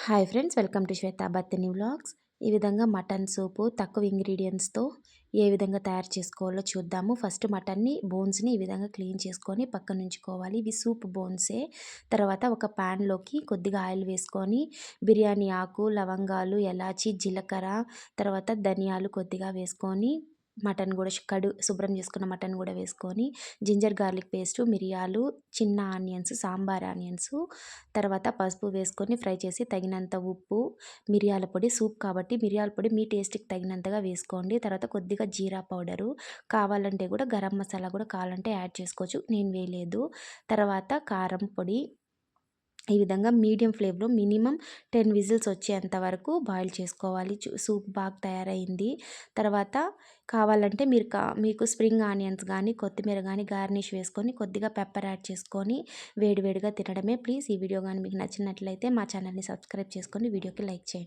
Hi friends, welcome to Shweta Battini vlogs. ఈ విధంగా mutton సూపు తక్కువ ఇంగ్రీడియంట్స్తో ఏ విధంగా తయారు చేసుకోవాలో చూద్దాము. ఫస్ట్ మటన్ని బోన్స్ని ఈ విధంగా క్లీన్ చేసుకొని పక్కన ఉంచుకోవాలి. ఇవి సూప్ బోన్సే. తర్వాత ఒక ప్యాన్లోకి కొద్దిగా ఆయిల్ వేసుకొని బిర్యానీ ఆకు, లవంగాలు, ఎలాచి, జీలకర్ర, తర్వాత ధనియాలు కొద్దిగా వేసుకొని మటన్ కూడా శుభ్రం చేసుకున్న మటన్ కూడా వేసుకొని జింజర్ గార్లిక్ పేస్టు, మిరియాలు, చిన్న ఆనియన్స్, సాంబార్ ఆనియన్స్, తర్వాత పసుపు వేసుకొని ఫ్రై చేసి తగినంత ఉప్పు, మిరియాల పొడి, సూప్ కాబట్టి మిరియాల పొడి మీ టేస్ట్‌కి తగినంతగా వేసుకోండి. తర్వాత కొద్దిగా జీరా పౌడరు, కావాలంటే కూడా గరం మసాలా కూడా కావాలంటే యాడ్ చేసుకోవచ్చు. నేను వేయలేదు. తర్వాత కారం పొడి. ఈ విధంగా మీడియం ఫ్లేమ్‌లో మినిమమ్ 10 విజిల్స్ వచ్చేంత వరకు బాయిల్ చేసుకోవాలి. సూప్ బాగా తయారైంది. తర్వాత కావాలంటే మీకు స్ప్రింగ్ ఆనియన్స్ గానీ, కొత్తిమీర గానీ గార్నిష్ వేసుకొని కొద్దిగా పెప్పర్ యాడ్ చేసుకొని వేడి వేడిగా తినడమే. ప్లీజ్ ఈ వీడియో గానీ మీకు నచ్చినట్లయితే మా ఛానల్‌ని సబ్స్క్రైబ్ చేసుకొని వీడియోకి లైక్ చేయండి.